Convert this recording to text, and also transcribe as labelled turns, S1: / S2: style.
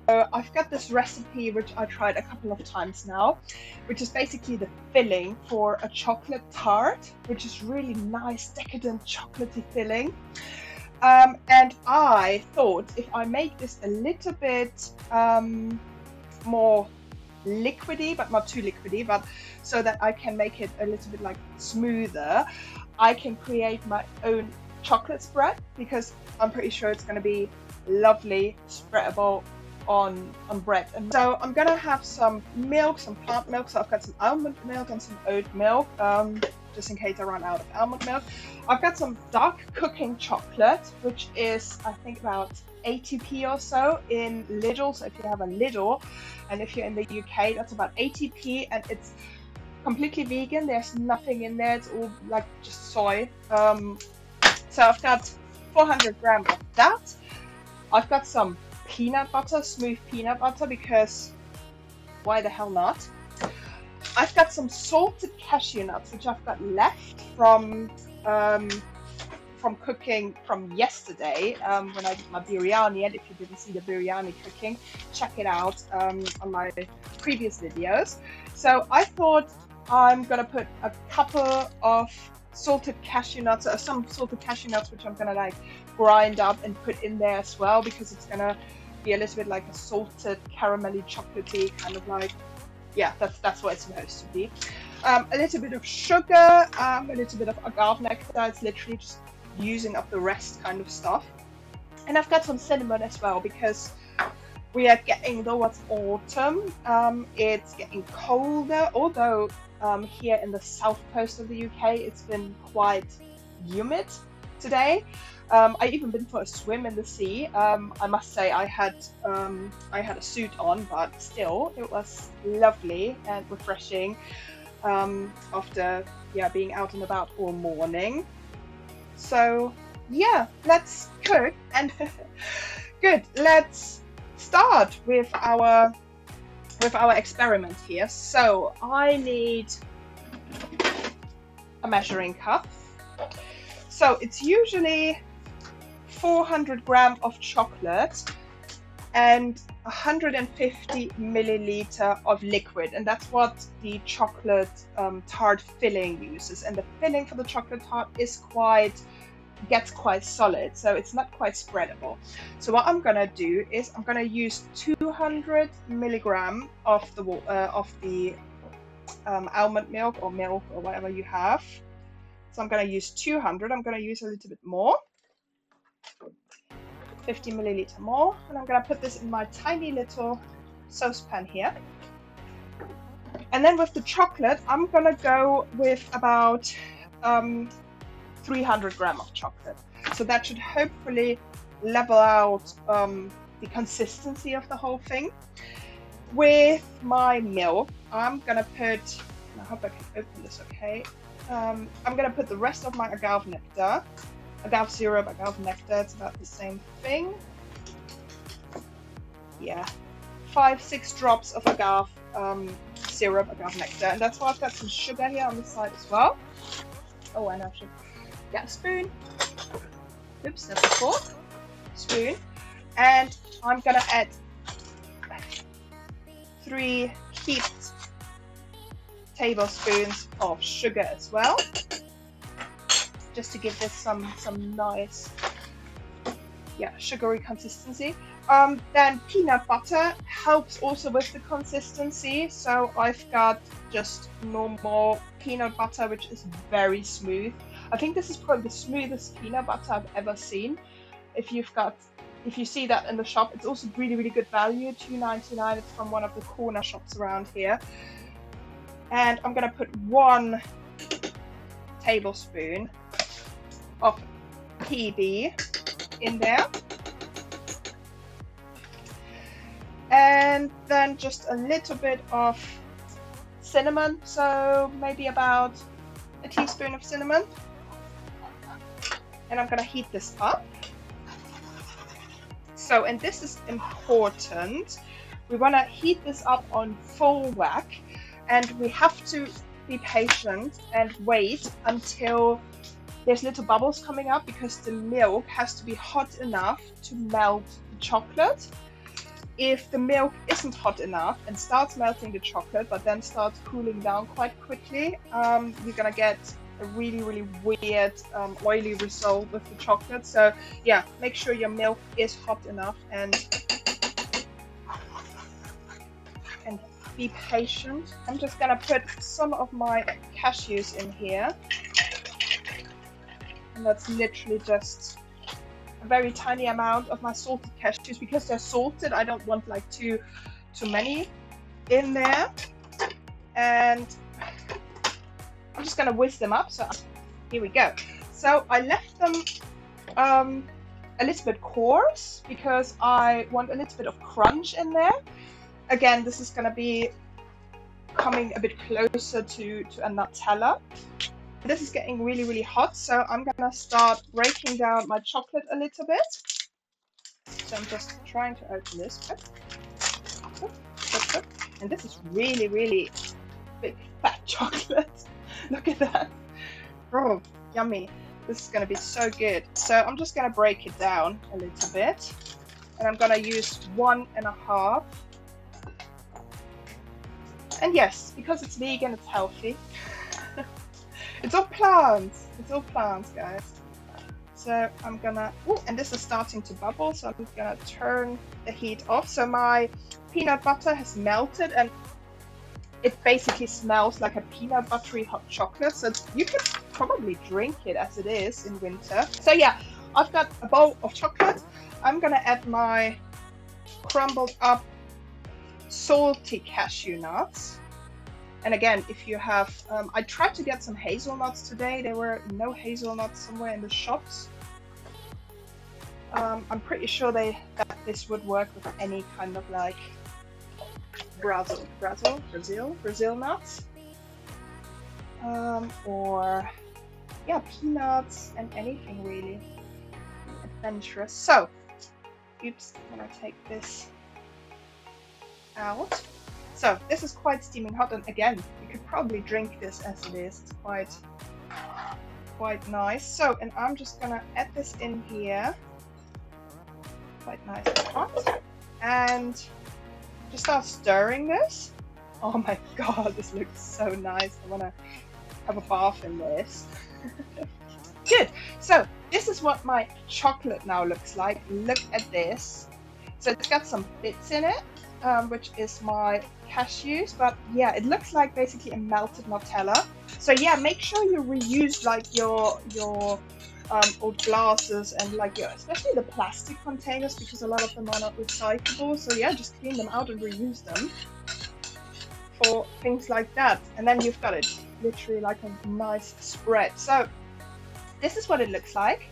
S1: I've got this recipe which I tried a couple of times now, which is basically the filling for a chocolate tart, which is really nice, decadent, chocolatey filling. And I thought if I make this a little bit more liquidy, but not too liquidy, but so that I can make it a little bit like smoother, I can create my own chocolate spread, because I'm pretty sure it's going to be lovely spreadable on bread. And so I'm gonna have some milk, some plant milk. So I've got some almond milk and some oat milk, just in case I run out of almond milk. I've got some dark cooking chocolate, which is I think about 80p or so in Lidl. So if you have a Lidl, and if you're in the UK, that's about 80p, and it's completely vegan. There's nothing in there. It's all like just soy. So I've got 400 grams of that. I've got some peanut butter, smooth peanut butter, because why the hell not? I've got some salted cashew nuts, which I've got left from cooking from yesterday, when I did my biryani. And if you didn't see the biryani cooking, check it out on my previous videos. So I thought I'm gonna put a couple of salted cashew nuts, or some salted cashew nuts, which I'm gonna like grind up and put in there as well, because it's gonna be a little bit like a salted, caramelly, chocolatey kind of like, yeah, that's what it's supposed to be. A little bit of sugar, a little bit of agave nectar. It's literally just using up the rest kind of stuff. And I've got some cinnamon as well, because we are getting towards autumn. It's getting colder, although here in the south coast of the UK it's been quite humid today. I even been for a swim in the sea. I must say I had a suit on, but still it was lovely and refreshing after being out and about all morning. So yeah, let's cook. And good, let's start with our experiment here. So I need a measuring cup. So it's usually 400 grams of chocolate and 150 milliliter of liquid, and that's what the chocolate tart filling uses. And the filling for the chocolate tart gets quite solid, so it's not quite spreadable. So what I'm gonna do is I'm gonna use 200 milligram of the almond milk or whatever you have. So I'm gonna use 200. I'm gonna use a little bit more, 50 milliliter more, and I'm gonna put this in my tiny little saucepan here. And then with the chocolate, I'm gonna go with about 300 grams of chocolate. So that should hopefully level out the consistency of the whole thing. With my milk, I'm gonna put, I hope I can open this okay. I'm gonna put the rest of my agave nectar, agave syrup, agave nectar, it's about the same thing. Yeah, 5-6 drops of agave syrup, agave nectar, and that's why I've got some sugar here on the side as well. Oh, and I should get a spoon. Oops, that's a fork. Spoon. And I'm gonna add 3 heaped tablespoons of sugar as well, just to give this some nice, sugary consistency. Then peanut butter helps also with the consistency. So I've got just normal peanut butter, which is very smooth. I think this is probably the smoothest peanut butter I've ever seen. If you see that in the shop, it's also really, really good value, $2.99. It's from one of the corner shops around here. And I'm gonna put 1 tablespoon of PB in there. And then just a little bit of cinnamon, so maybe about a teaspoon of cinnamon. And I'm gonna heat this up. So, and this is important, we wanna heat this up on full whack, and we have to be patient and wait until there's little bubbles coming up, because the milk has to be hot enough to melt the chocolate. if the milk isn't hot enough and starts melting the chocolate, but then starts cooling down quite quickly, you're gonna get a really, really weird oily result with the chocolate. So yeah, make sure your milk is hot enough and be patient. I'm just gonna put some of my cashews in here, and that's literally just a very tiny amount of my salted cashews. Because they're salted, I don't want like too many in there. And I'm just gonna whisk them up. So here we go. So I left them a little bit coarse because I want a little bit of crunch in there. Again, this is gonna be coming a bit closer to a Nutella. This is getting really, really hot, so I'm gonna start breaking down my chocolate a little bit. So I'm just trying to open this. And this is really, really big fat chocolate. Look at that. Oh, yummy. This is gonna be so good. So I'm just gonna break it down a little bit. And I'm gonna use 1.5. And yes, because it's vegan, it's healthy. It's all plants. It's all plants, guys. So I'm gonna, oh, and this is starting to bubble, so I'm gonna turn the heat off. So my peanut butter has melted, and it basically smells like a peanut buttery hot chocolate. So you could probably drink it as it is in winter. So yeah, I've got a bowl of chocolate. I'm gonna add my crumbled up salty cashew nuts. And again, if you have, I tried to get some hazelnuts today. There were no hazelnuts somewhere in the shops. I'm pretty sure that this would work with any kind of like Brazil nuts. Or yeah, peanuts and anything really adventurous. So, oops, I'm gonna take this out. So this is quite steaming hot, and again, you could probably drink this as it is. It's quite nice. So, and I'm just gonna add this in here, quite nice and hot, and just start stirring this. Oh my god, this looks so nice. I wanna have a bath in this. Good. So this is what my chocolate now looks like. Look at this. So it's got some bits in it. Which is my cashews, but yeah, it looks like basically a melted Nutella. So yeah, make sure you reuse like your old glasses and like your, especially the plastic containers, because a lot of them are not recyclable. So yeah, just clean them out and reuse them for things like that. And then you've got it literally like a nice spread. So this is what it looks like.